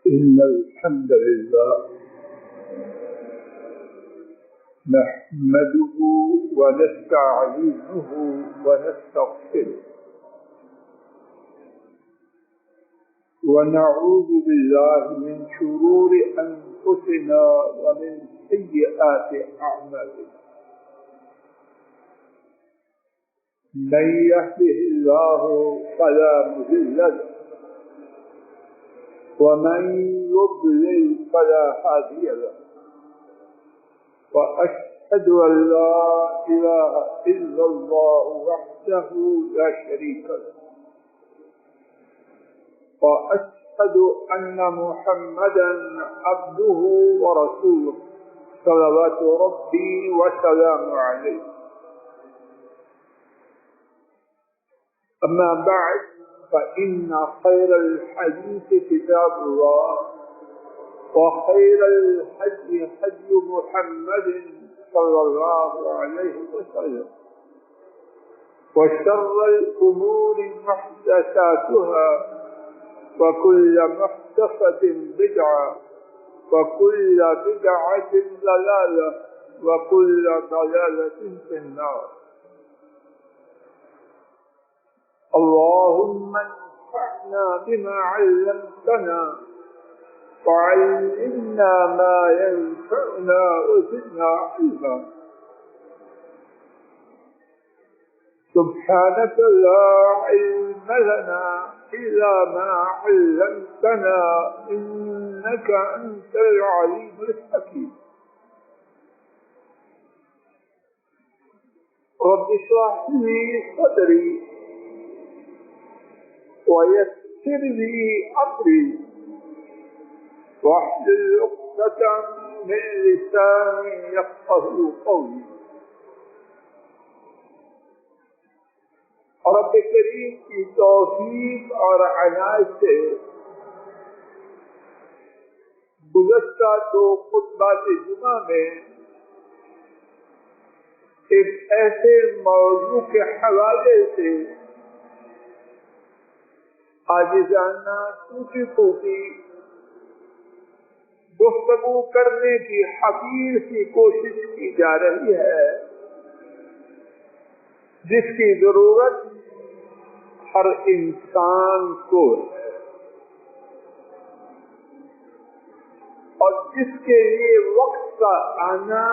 إن الحمد لله نحمده ونستعينه ونستغفره ونعوذ بالله من شرور أنفسنا ومن سيئات أعمالنا من يهده الله فلا مضل له ومن يضلل فلا هادي له وأشهد أن لا إله إلا الله وحده لا شريك له وأشهد أن محمدا عبده ورسوله صلوات ربي وسلامه عليه. أما بعد فإن خير الحديث كتاب الله وخير الهدي هدي محمد صلى الله عليه وسلم وشر الأمور محدثاتها وكل محدثة بدعة وكل بدعة ضلالة وكل ضلالة في النار. اللهم انفعنا بما علمتنا وعلمنا ما ينفعنا وزدنا علما. سبحانك لا علم لنا إلا ما علمتنا إنك أنت العليم الحكيم. رب اشرح لي صدري ويسر لي أمري واحلل عقدة من لساني يفقهوا قولي. رب کریم کی توفیق اور عنایت سے گزشتہ 2 خطبات جمعہ میں ایک ایسے موضوع کے حوالے سے عاجزانہ ٹوٹی پھوٹی گفتگو کرنے کی حقیر سی کوشش کی جا رہی ہے، جس کی ضرورت ہر انسان کو ہے اور جس کے لیے وقت کا آنا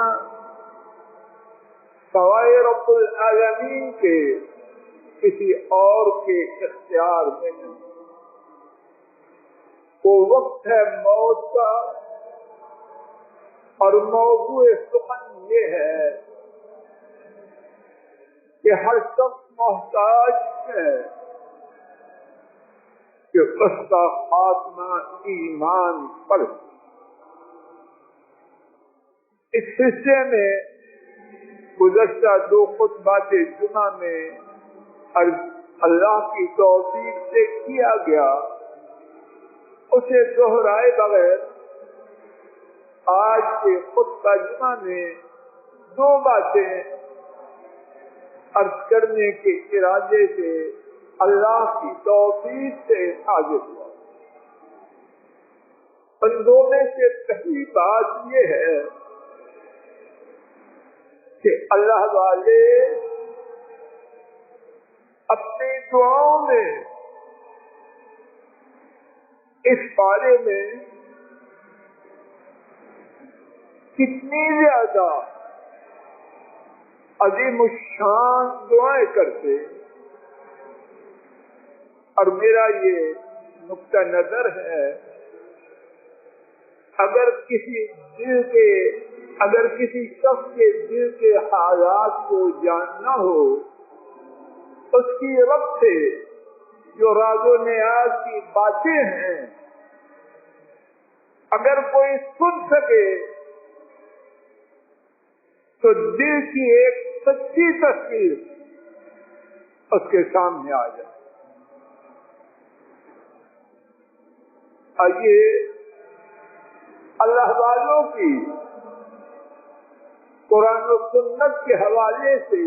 سوائے رب العالمین کے کسی اور کے اختیار میں نہیں. وہ وقت ہے موت کا، اور موضوع سخن یہ ہے کہ ہر شخص محتاج ہے کہ اس کا خاتمہ ایمان پر. اس حصے میں گزشتہ 2 خطبات جمعہ میں اللہ کی توفیق سے کیا گیا اسے دہرائے بغیر آج کے خطبہ جمعہ میں 2 باتیں عرض کرنے کے ارادے سے اللہ کی توفیق سے حاضر ہوا. ان 2 میں سے پہلی بات یہ ہے کہ اللہ والے اپنی دعاؤں میں اس بارے میں کتنی زیادہ عظیم الشان دعائیں کرتے، اور میرا یہ نقطہ نظر ہے اگر کسی شخص کے دل کے حالات کو جاننا ہو، اس کی رب سے جو راز و نیاز کی باتیں ہیں اگر کوئی سن سکے تو دل کی ایک سچی تصویر اس کے سامنے آ جائے. آئیے اللہ والوں کی قرآن و سنت کے حوالے سے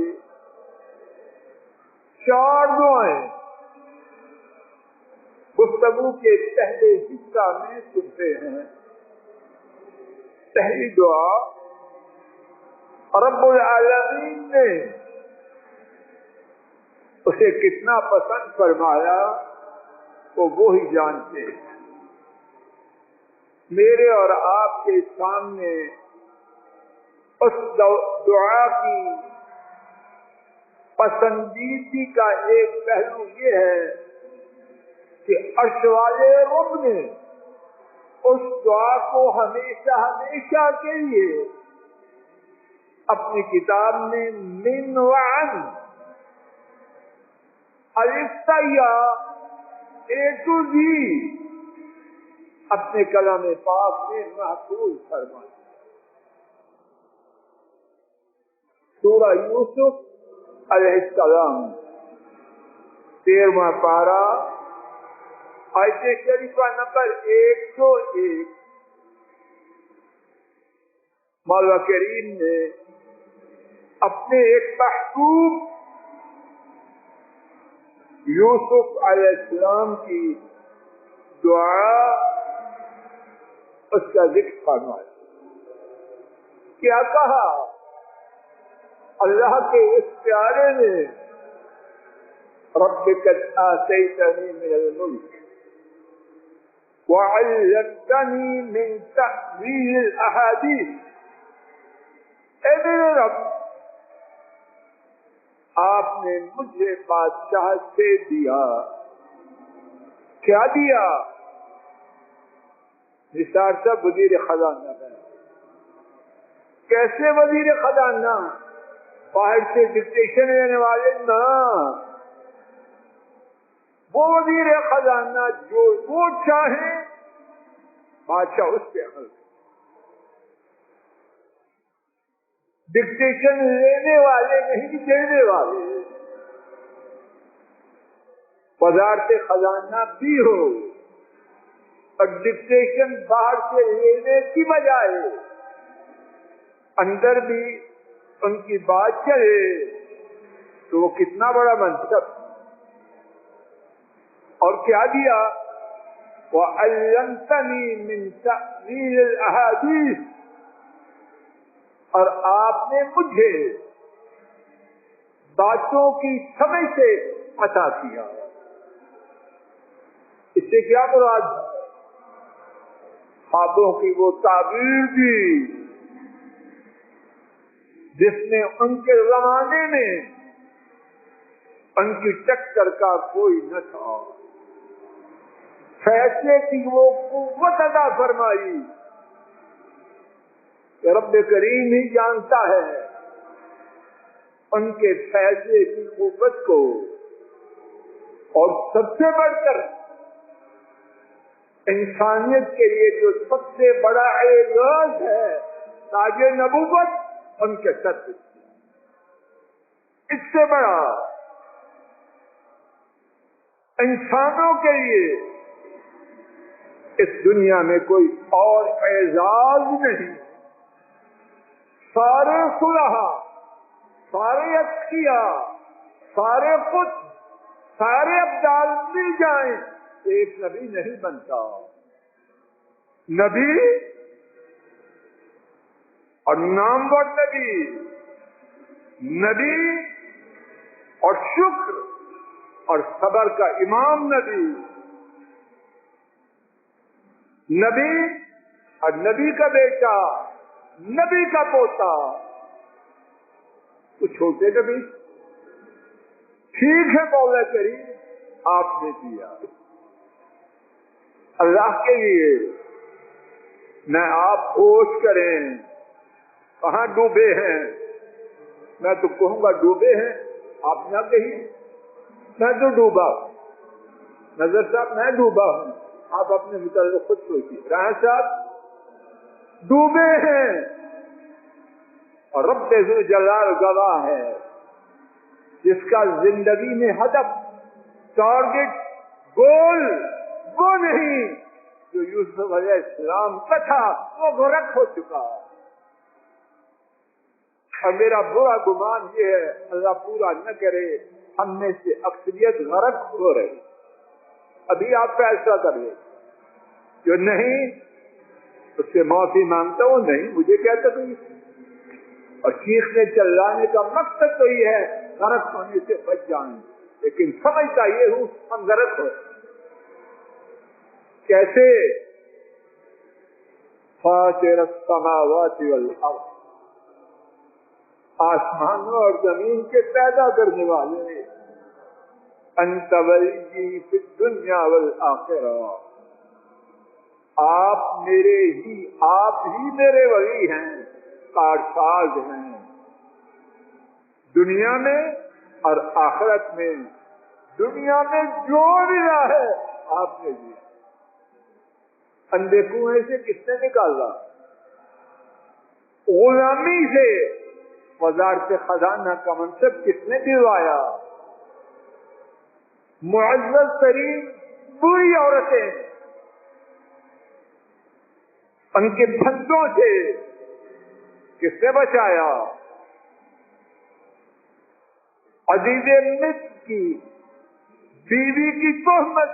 4 دعائیں گفتگو کے پہلے حصہ میں سنتے ہیں. پہلی دعا رب العالمین نے اسے کتنا پسند فرمایا وہ وہی جانتے ہیں. میرے اور آپ کے سامنے اس دعا کی پسندیدگی کا ایک پہلو یہ ہے کہ عرش والے رب نے اس دعا کو ہمیشہ ہمیشہ کے لیے اپنی کتاب میں من وعن الفتیا اے ٹو زی اپنے کلام پاک میں محفوظ فرمایا. سورہ یوسف علیہ السلام 13واں پارہ آیت شریفہ نمبر 101. مولا کریم نے اپنے ایک محبوب یوسف علیہ السلام کی دعا اس کا ذکر فرمایا. کیا کہا؟ اللہ کے اس پیارے نے رب قد آتیتنی من الملک وعلمتنی من تأویل الاحادیث. اے میرے رب، آپ نے مجھے بادشاہ سے دیا. کیا دیا؟ نثار صاحب وزیر خزانہ ہے. کیسے وزیر خزانہ؟ باہر سے ڈکٹیشن لینے والے نہ، وہ وزیر خزانہ جو وہ چاہے بادشاہ اس پہ عمل کرے. ڈکٹیشن لینے والے نہیں، دینے والے. وزارت خزانہ بھی ہو اور ڈکٹیشن باہر سے لینے کی بجائے اندر بھی ان کی بات چلے تو وہ کتنا بڑا منصب. اور کیا دیا؟ وَعَلَّمْتَنِي مِن تَأْوِيلِ الْأَحَادِيثِ، اور آپ نے مجھے باتوں کی سمجھ سے عطا کیا. اس سے کیا مراد ہے؟ خوابوں کی وہ تعبیر دی جس میں ان کے زمانے میں ان کی ٹکر کا کوئی نہ تھا. فیصلے کی وہ قوت عطا فرمائی کہ رب کریم ہی جانتا ہے ان کے فیصلے کی قوت کو. اور سب سے بڑھ کر انسانیت کے لیے جو سب سے بڑا اعزاز ہے تاج نبوت ان کے سر پہ. اس سے بڑا انسانوں کے لیے اس دنیا میں کوئی اور اعزاز نہیں. سارے صلحاء، سارے اتقیاء، سارے خود، سارے ابدال مل جائیں، ایک نبی نہیں بنتا. نبی اور نامور نبی، نبی اور شکر اور صبر کا امام نبی، نبی اور نبی کا بیٹا، نبی کا پوتا. کچھ ہوتے نبی. ٹھیک ہے مولا کریم آپ نے دیا. اللہ کے لیے نہ آپ ہوش کریں کہاں ڈوبے ہیں. میں تو کہوں گا ڈوبے ہیں، آپ نہ کہیے میں تو ڈوبا. نظر صاحب میں ڈوبا ہوں، آپ اپنے متعلق خود سوچیے. راہ صاحب ڈوبے ہیں اور رب ذوالجلال گواہ ہے جس کا زندگی میں ہدف، ٹارگٹ، گول وہ نہیں جو یوسف علیہ السلام کا تھا، وہ غرق ہو چکا. اور میرا برا گمان یہ ہے اللہ پورا نہ کرے ہم میں سے اکثریت غرق ہو رہی. ابھی آپ فیصلہ کر لیں، جو نہیں اس سے معافی مانگتا ہوں، نہیں مجھے کیا تکلیف، اور چیخنے چلانے کا مقصد تو یہ ہے غرق ہونے سے بچ جائیں، لیکن سمجھتا یہ ہوں ہم غرق ہو کیسے؟ فاطر السماوات والارض، آسمانوں اور زمین کے پیدا کرنے والے، انت ولی فی الدنیا والآخرہ، آپ ہی میرے ولی ہیں، کارساز ہیں، دنیا میں اور آخرت میں۔ دنیا میں جو ملا ہے آپ نے دیا، اندھے کنویں سے کس نے نکالا؟ غلامی سے وزارت خزانہ کا منصب کس نے دلوایا؟ معزز ترین بری عورتیں ان کے پھندوں سے کس نے بچایا؟ عزیز مصر کی بیوی کی تہمت،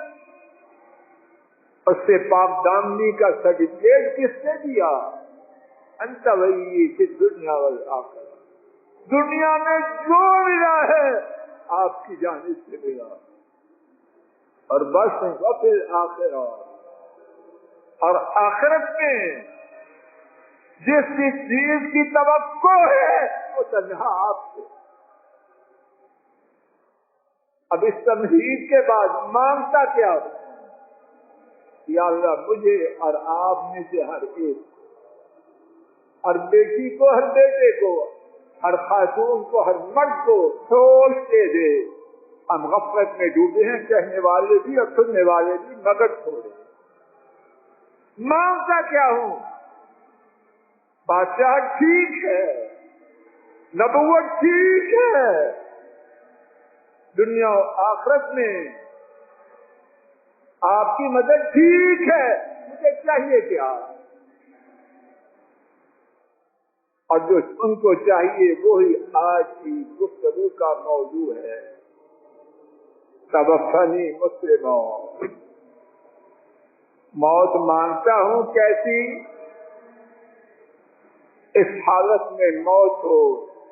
اس سے پاک دامنی کا سرٹیفکیٹ کس نے دیا؟ انت ولی فی الدنیا والآخرہ، دنیا میں جو ملا ہے آپ کی جانب سے ملا، اور بس وفی الآخرہ، اور آخرت میں جس چیز کی توقع ہے وہ تنہا آپ سے۔ اب اس تمہید کے بعد مانگتا کیا ہو؟ یا اللہ مجھے اور آپ میں سے ہر ایک، ہر بیٹی کو، ہر بیٹے کو، ہر خاتون کو، ہر مرد کو سوچ کے دے، ہم غفلت میں ڈوبے ہیں، کہنے والے بھی اور سننے والے بھی مگر چھوڑے۔ مانگتا کیا ہوں؟ بادشاہ ٹھیک ہے، نبوت ٹھیک ہے، دنیا و آخرت میں آپ کی مدد ٹھیک ہے، مجھے چاہیے کیا؟ اور جو ان کو چاہیے وہی آج کی گفتگو کا موضوع ہے۔ توفنی مسلما، موت مانگتا ہوں کیسی؟ اس حالت میں موت ہو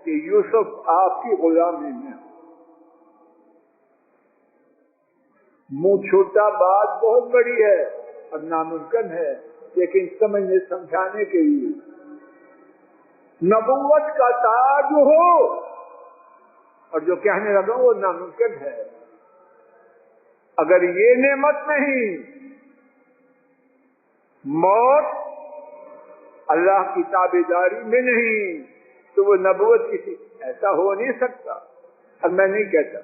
کہ یوسف آپ کی غلامی میں ہو۔ منہ چھوٹا بات بہت بڑی ہے اور ناممکن ہے، لیکن سمجھنے سمجھانے کے لیے نبوت کا تاج ہو اور جو کہنے لگا وہ ناممکن ہے۔ اگر یہ نعمت نہیں، موت اللہ کی تابعداری میں نہیں، تو وہ نبوت کسی ایسا ہو نہیں سکتا۔ اور میں نہیں کہتا،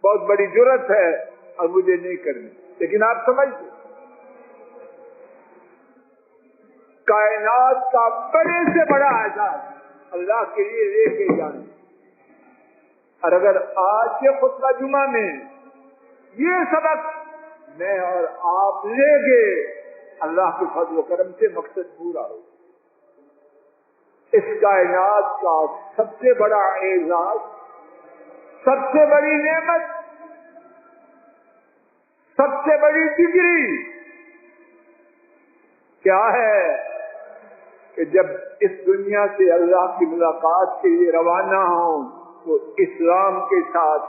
بہت بڑی جرت ہے اور مجھے نہیں کرنی، لیکن آپ سمجھتے کائنات کا بڑے سے بڑا اعزاز اللہ کے لیے لے کے جانے، اور اگر آج کے خطبہ جمعہ میں یہ سبق میں اور آپ لے گے، اللہ کے فضل و کرم سے مقصد پورا ہو۔ اس کائنات کا سب سے بڑا اعزاز، سب سے بڑی نعمت، سب سے بڑی ڈگری کیا ہے کہ جب اس دنیا سے اللہ کی ملاقات کے لیے روانہ ہوں تو اسلام کے ساتھ،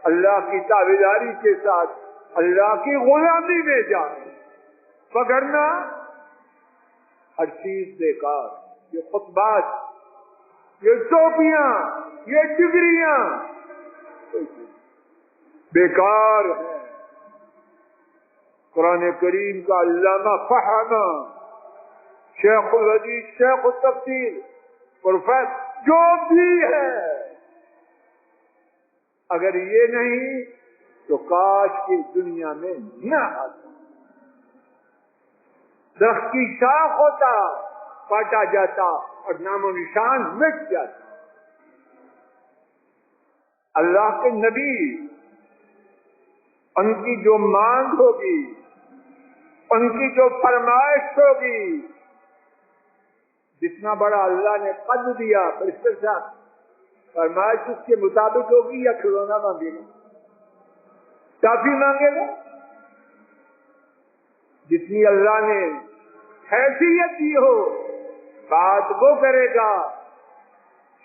اللہ کی تابعداری کے ساتھ، اللہ کی غلامی میں جائیں، وگرنہ ہر چیز بیکار۔ یہ خطبات، یہ ٹوپیاں، یہ ڈگریاں بیکار ہے۔ قرآن کریم کا علامہ فہمہ، شیخ الحدیث، شیخ التفسیر، پروفیسر جو بھی ہے، اگر یہ نہیں تو کاش کی دنیا میں نہ آتا۔ درخت کی شاخ ہوتا، کاٹا جاتا اور نام و نشان مٹ جاتا۔ اللہ کے نبی، ان کی جو مانگ ہوگی، ان کی جو فرمائش ہوگی، جتنا بڑا اللہ نے قد دیا فرشتے صاحب، فرمائش اس کے مطابق ہوگی یا کھلونا مانگے گا؟ کافی مانگے گا؟ جتنی اللہ نے حیثیت دی ہو بات وہ کرے گا.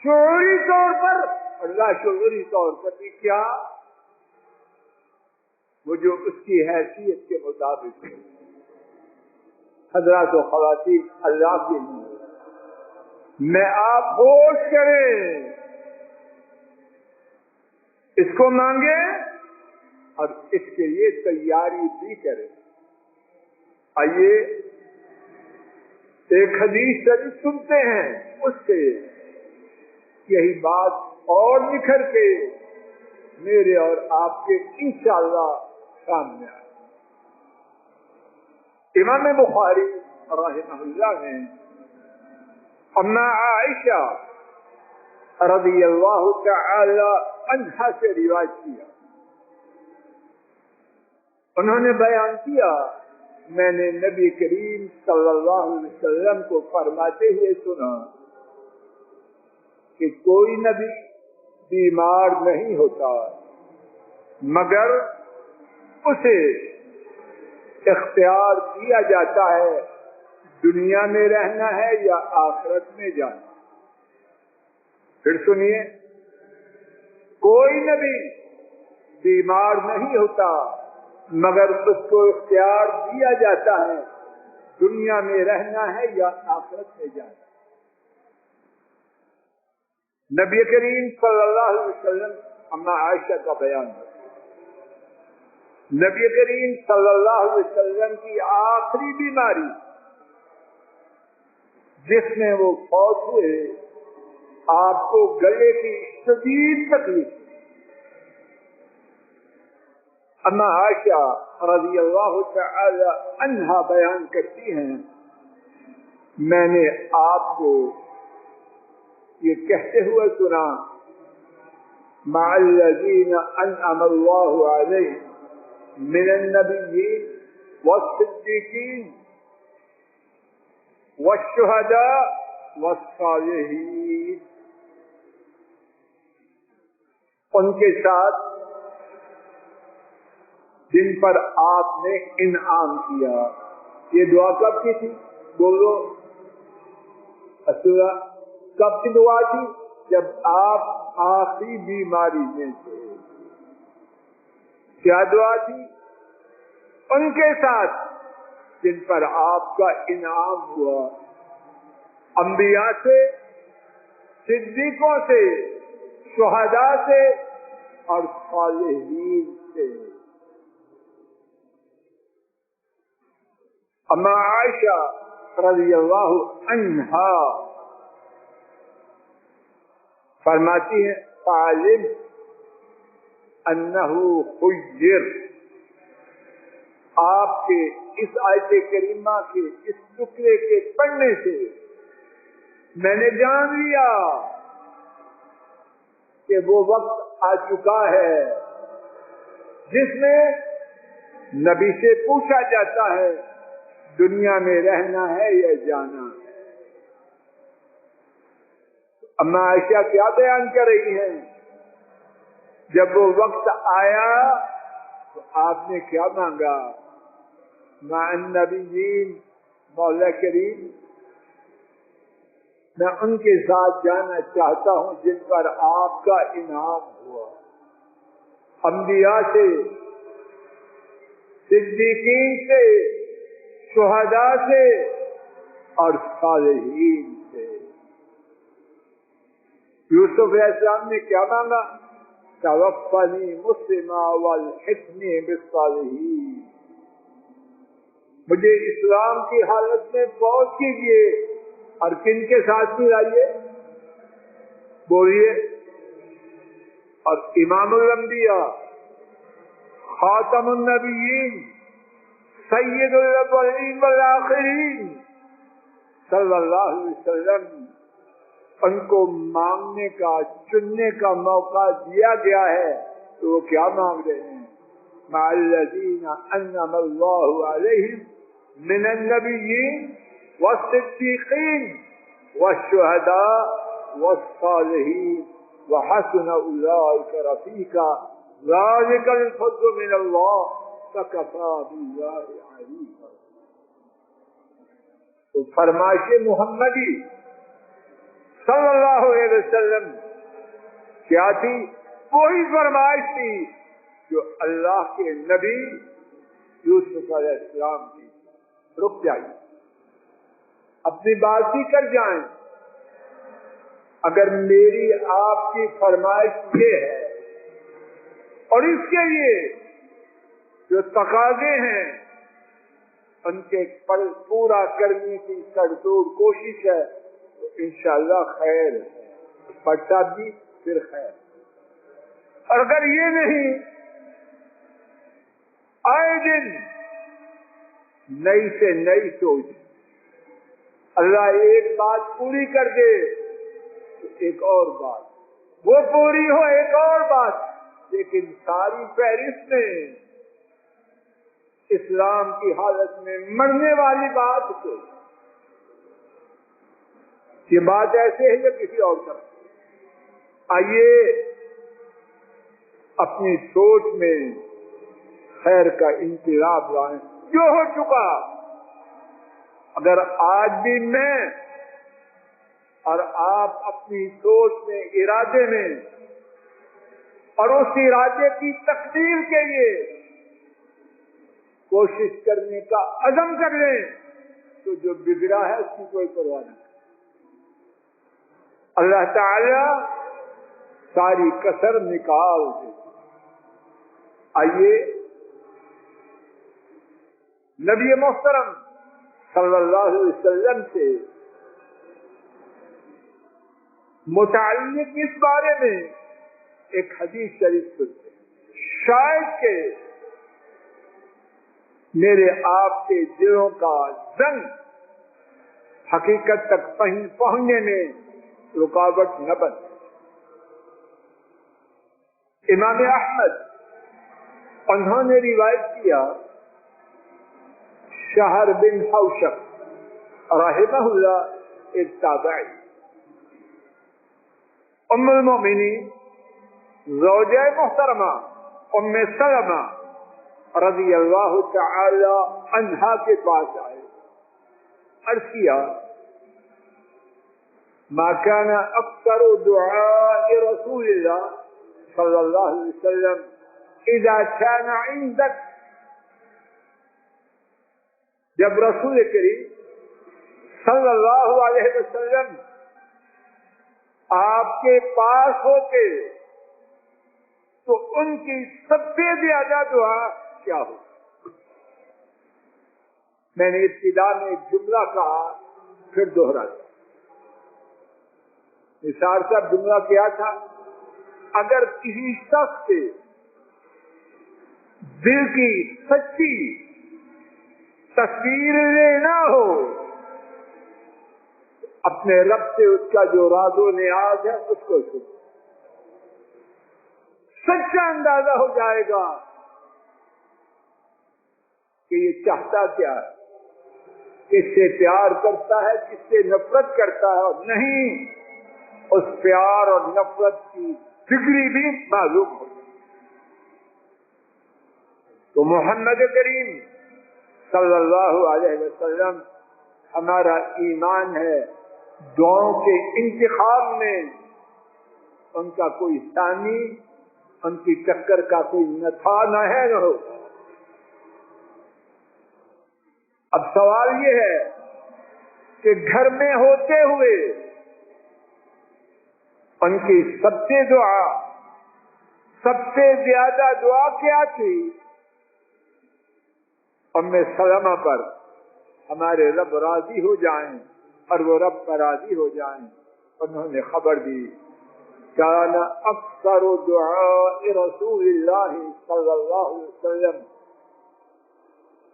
شعوری طور پر اللہ شعوری طور پر بھی کیا وہ جو اس کی حیثیت کے مطابق ہے. حضرات و خواتین اللہ کے لیے میں آپ ہوش کریں، اس کو مانگیں اور اس کے لیے تیاری بھی کریں. آئیے ایک حدیث شریف سنتے ہیں، اس سے یہی بات اور نکھر کے میرے اور آپ کے انشاءاللہ سامنے آئے. امام بخاری رحمہ اللہ نے اما عائشہ رضی اللہ تعالی عنہا سے روایت کیا. انہوں نے بیان کیا میں نے نبی کریم صلی اللہ علیہ وسلم کو فرماتے ہوئے سنا کہ کوئی نبی بیمار نہیں ہوتا مگر اسے اختیار دیا جاتا ہے دنیا میں رہنا ہے یا آخرت میں جانا. پھر سنیے، کوئی نبی بیمار نہیں ہوتا مگر اس کو اختیار دیا جاتا ہے دنیا میں رہنا ہے یا آخرت میں جانا. نبی کریم صلی اللہ علیہ وسلم اما عائشہ کا بیان ہے. نبی کریم صلی اللہ علیہ وسلم کی آخری بیماری جس میں وہ فوت ہوئے، آپ کو گلے کی شدید تکلیف. اما عائشہ رضی اللہ تعالی عنہا بیان کرتی ہیں میں نے آپ کو یہ کہتے ہوئے سنا مع الذین انعم اللہ علیہم من النبیین والصدیقین والشہداء والصالحین. ان کے ساتھ جن پر آپ نے انعام کیا. یہ دعا کب کی تھی؟ بولو. اصلا کب کی دعا تھی؟ جب آپ آخری بیماری میں تھے. کیا دعا تھی؟ ان کے ساتھ جن پر آپ کا انعام ہوا، انبیاء سے، صدیقوں سے، شہداء سے اور صالحین سے. اما عائشہ رضی اللہ عنہا فرماتی ہیں عالم انہو خیر. آپ کے اس آیت کریمہ کے اس ٹکڑے کے پڑھنے سے میں نے جان لیا کہ وہ وقت آ چکا ہے جس میں نبی سے پوچھا جاتا ہے دنیا میں رہنا ہے یا جانا ہے. اما عائشہ کیا بیان کر رہی ہیں؟ جب وہ وقت آیا تو آپ نے کیا مانگا؟ مع النبیین، مولا کریم میں ان کے ساتھ جانا چاہتا ہوں جن پر آپ کا انعام ہوا، انبیاء سے، صدیقین سے، شہداء سے اور صالحین سے. یوسف علیہ السلام نے کیا مانگا؟ توفنی مسلما والحقنی بالصالحین. مجھے اسلام کی حالت میں فوت کیجیے اور کن کے ساتھ ملائیے؟ بولیے. اور امام الانبیاء، خاتم النبیین، سید الاولین والآخرین صلی اللہ علیہ وسلم، ان کو مانگنے کا، چننے کا موقع دیا گیا ہے تو وہ کیا مانگ رہے ہیں؟ مع الذین انعم اللہ علیہم من النبیین والصدیقین والشہداء والصالحین وحسن اولئک رفیقا. ذالک الفضل من اللہ وکفی باللہ علیما۔ تو فرمائش محمدی صلی اللہ علیہ وسلم کیا تھی؟ وہی فرمائش تھی جو اللہ کے نبی یوسف علیہ السلام کی۔ رک جائیے، اپنی بات ہی کر جائیں۔ اگر میری آپ کی فرمائش یہ ہے اور اس کے لیے جو تقاضے ہیں ان کے پورا کرنے کی سرزور کوشش ہے تو انشاءاللہ خیر ہے، پڑھتا بھی پھر خیر۔ اور اگر یہ نہیں، آئے دن نئی سے نئی سوچ، اللہ ایک بات پوری کر دے تو ایک اور بات، وہ پوری ہو ایک اور بات، لیکن ساری فہرست میں اسلام کی حالت میں مرنے والی بات کو، یہ بات ایسے ہے یا کسی اور طرح؟ آئیے اپنی سوچ میں خیر کا انقلاب لائیں۔ جو ہو چکا، اگر آج بھی میں اور آپ اپنی سوچ میں، ارادے میں اور اس ارادے کی تقدیر کے لیے کوشش کرنے کا عزم کر لیں تو جو بگڑا ہے اس کی کوئی پرواہ نہیں۔ اللہ تعالی ساری کسر نکال دے۔ آئیے نبی محترم صلی اللہ علیہ وسلم سے متعلق اس بارے میں ایک حدیث شریف سنتے ہیں، شاید کہ میرے آپ کے دلوں کا زنگ حقیقت تک پہنچنے میں رکاوٹ نہ بن۔ امام احمد انہوں نے روایت کیا، شہر بن حوشب رحمہ اللہ ایک تابعی، ام المؤمنین زوجہ محترمہ ام سلمہ رضی اللہ تعالی عنہا کے پاس آئے، عرض کیا ما كان اکثر دعاء رسول اللہ صلی اللہ علیہ وسلم اذا كان عندك، جب رسول کریم صلی اللہ علیہ وسلم آپ کے پاس ہوتے تو ان کی سب سے زیادہ دعا کیا ہو؟ میں نے ابتدا میں ایک جملہ کہا، پھر دوہرا دیا۔ نثار صاحب جملہ کیا تھا؟ اگر کسی شخص سے دل کی سچی تصویر لینا ہو، اپنے رب سے اس کا جو راز و نیاز ہے اس کو سن، سچا اندازہ ہو جائے گا کہ یہ چاہتا کیا ہے، کس سے پیار کرتا ہے، کس سے نفرت کرتا ہے، اور نہیں اس پیار اور نفرت کی ڈگری بھی معلوم ہو۔ تو محمد کریم صلی اللہ علیہ وسلم ہمارا ایمان ہے، دعاؤں کے انتخاب میں ان کا کوئی ثانی، ان کی چکر کا کوئی نہ تھا نہ ہے نہ ہو۔ اب سوال یہ ہے کہ گھر میں ہوتے ہوئے ان کی سب سے زیادہ دعا کیا تھی؟ ام سلمہ پر ہمارے رب راضی ہو جائیں اور وہ رب پر راضی ہو جائیں۔ انہوں نے خبر دی، کان اکثر دعاء رسول اللہ صلی اللہ علیہ وسلم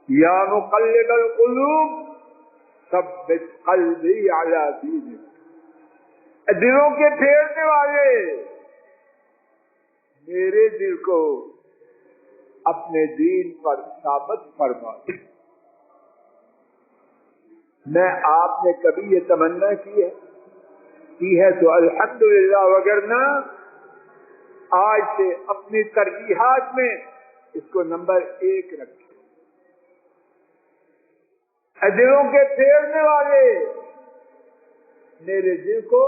یا مقلب القلوب ثبت قلبی علی دینک، دلوں کے پھیرنے والے میرے دل کو اپنے دین پر ثابت فرما۔ میں آپ نے کبھی یہ تمنا کی ہے تو الحمدللہ، وگرنہ آج سے اپنی ترجیحات میں اس کو نمبر 1 رکھیں۔ دلوں کے پھیرنے والے، میرے دل کو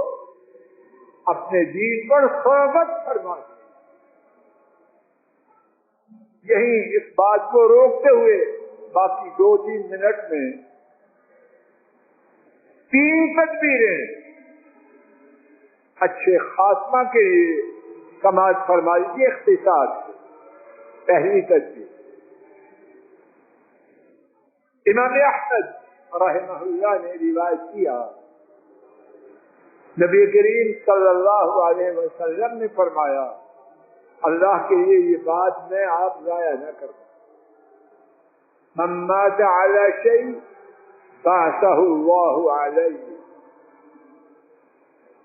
اپنے دین پر ثابت فرما دیں۔ یہی اس بات کو روکتے ہوئے باقی 2-3 منٹ میں 3 تدبیریں اچھے خاتمہ کے لیے سماعت فرما لیجیے اختصار سے۔ پہلی تدبیر، امام احمد رحمہ اللہ نے روایت کیا، نبی کریم صلی اللہ علیہ وسلم نے فرمایا، اللہ کے لیے یہ بات میں آپ ضائع نہ کروں، من مات علی شیء بعثہ اللہ علیہ،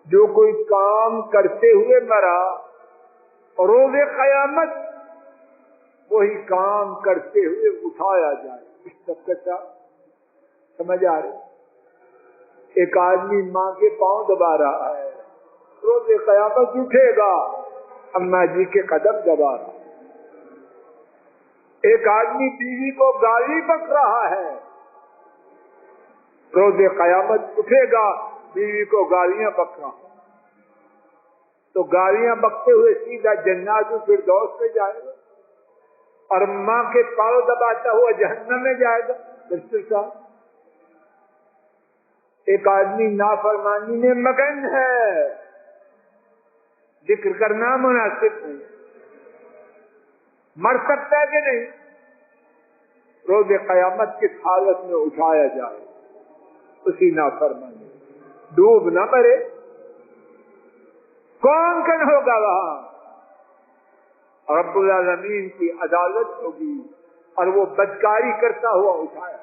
جو کوئی کام کرتے ہوئے مرا روز قیامت وہی کام کرتے ہوئے اٹھایا جائے۔ اس طبقے کا سمجھ آ رہی؟ ایک آدمی ماں کے پاؤں دبا رہا ہے، روز قیامت اٹھے گا اماں جی کے قدم دبا رہا۔ ایک آدمی بیوی کو گالی بک رہا ہے، روز قیامت اٹھے گا بیوی کو گالیاں بک رہا، تو گالیاں بکتے ہوئے سیدھا جنات الفردوس میں جائے گا اور ماں کے پاؤں دباتا ہوا جہنم میں جائے گا۔ بالکل صاحب، ایک آدمی نافرمانی میں مگن ہے، ذکر کرنا مناسب نہیں، مر سکتا ہے کہ نہیں؟ روز قیامت کس حالت میں اٹھایا جائے اسی نافرمانی، ڈوب نہ مرے۔ کون کن ہوگا وہاں؟ رب العالمین کی عدالت ہوگی اور وہ بدکاری کرتا ہوا اٹھایا،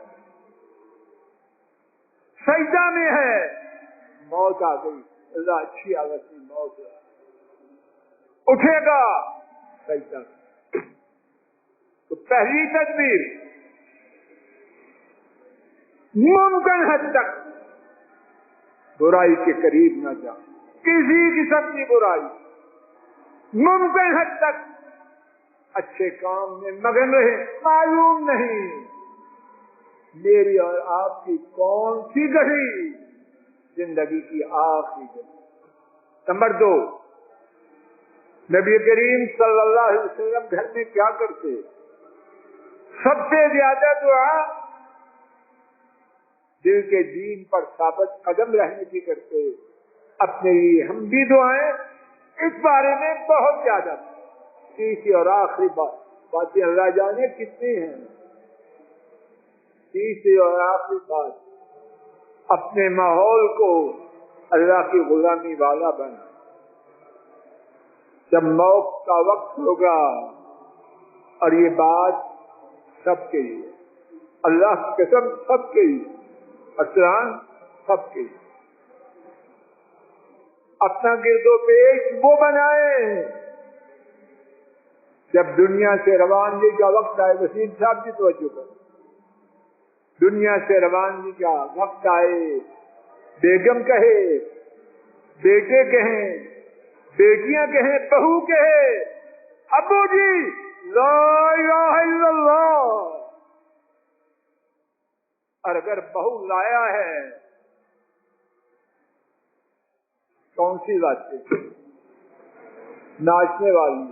سجدہ میں ہے، موت آ گئی، اللہ اچھی حالت میں موت ہے، اٹھے گا سجدہ میں۔ تو پہلی تدبیر، ممکن حد تک برائی کے قریب نہ جا، کسی قسم کی برائی، ممکن حد تک اچھے کام میں مگن رہے۔ معلوم نہیں میری اور آپ کی کون سی گھڑی زندگی کی آخری گھڑی۔ نمبر 2، نبی کریم صلی اللہ علیہ وسلم گھر میں کیا کرتے؟ سب سے زیادہ دعا دل کے دین پر ثابت قدم رہنے کی کرتے۔ اپنے لیے ہم بھی دعائیں اس بارے میں بہت زیادہ، تیسری اور آخری باتیں اللہ جانے کتنی ہیں۔ تیسری اور آخری بات، اپنے ماحول کو اللہ کی غلامی والا بنا۔ جب موت کا وقت ہوگا، اور یہ بات سب کے لیے، اللہ کی قسم سب کے لیے، اسلام سب کے لیے، اپنا گرد و پیش وہ بنائے جب دنیا سے روانگی کا وقت آئے۔ وسیم صاحب کی توجہ کر، دنیا سے روانگی کا وقت آئے، بیگم کہے، بیٹے کہیں، بیٹیاں کہیں، بہو کہے، ابو جی لا الہ الا اللہ، اور اگر بہو لایا ہے کون سی باتیں، ناچنے والی،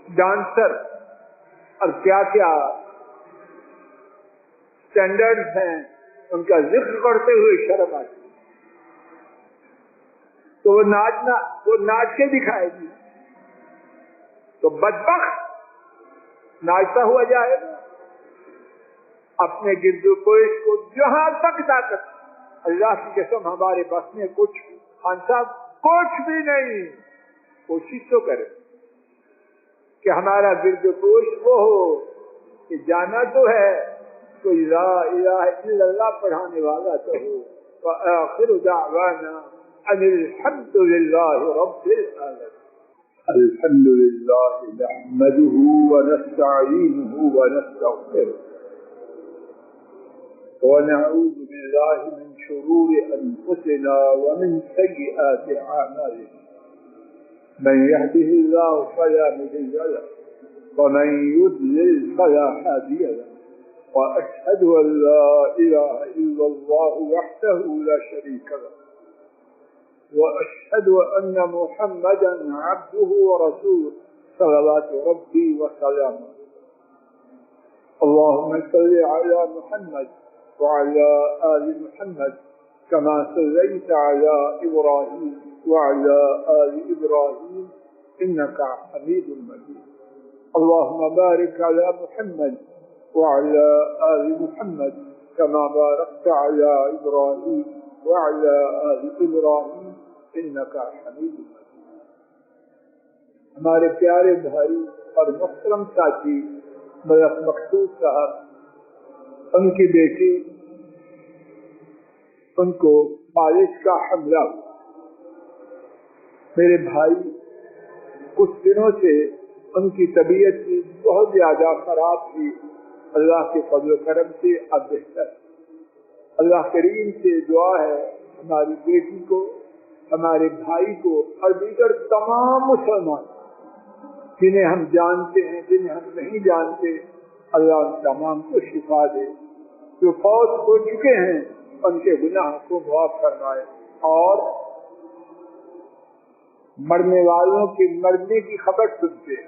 ڈانسر اور کیا کیا اسٹینڈرڈ ہیں، ان کا ذکر کرتے ہوئے شرم آتی، تو وہ ناچ کے دکھائے گی، تو بدبخت ناچتا ہوا جائے گا۔ اپنے گرد و پیش کو جہاں تک طاقت، اللہ کی قسم ہمارے بس میں کچھ خان صاحب کچھ بھی نہیں، کوشش تو کرے کہ ہمارا گرد و پیش وہ ہو کہ جانا تو ہے کوئی لا الہ الا اللہ پڑھانے والا تو ہو۔ وآخر دعوانا ان الحمد للہ رب العالمین۔ الحمد للہ نحمده ونستعینه ونستغفره ونعوذ بالله من شرور أنفسنا ومن سيئات أعمالنا من يهده الله فلا مضل له ومن يضلل فلا هادي له وأشهد أن لا إله إلا الله وحده لا شريك له وأشهد أن محمدا عبده ورسوله صلوات ربي وسلامه. اللهم صل على محمد وعلى آل محمد كما صليت على إبراهيم وعلى آل إبراهيم إنك حميد مجيد. اللهم بارك على محمد وعلى آل محمد كما باركت على إبراهيم وعلى آل إبراهيم إنك حميد مجيد. ہمارے پیارے بھائی اور محترم ساتھی ملک مقصود صاحب، ان کی بیٹی، ان کو فالج کا حملہ. میرے بھائی کچھ دنوں سے ان کی طبیعت کی بہت زیادہ خراب تھی. اللہ کے فضل و کرم سے اب بہتر. اللہ کریم سے دعا ہے ہماری بیٹی کو، ہمارے بھائی کو اور دیگر تمام مسلمان جنہیں ہم جانتے ہیں جنہیں ہم نہیں جانتے، اللہ ان تمام کو شفا دے. جو فوت ہو چکے ہیں ان کے گناہ کو معاف فرمائے اور مرنے والوں کے مرنے کی خبر سنتے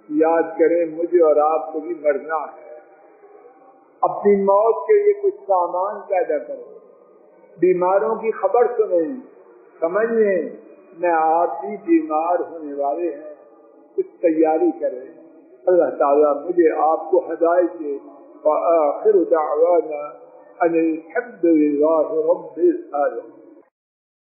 یاد کریں مجھے اور آپ کو بھی مرنا ہے. اپنی موت کے لیے کچھ سامان پیدا کرو. بیماروں کی خبر سنیں، سمجھیں میں آپ بھی بیمار ہونے والے ہیں، کچھ تیاری کریں. اللہ تعالیٰ مجھے آپ کو ہدایت دے. وآخر دعوانا ان الحمد للہ رب العالمین.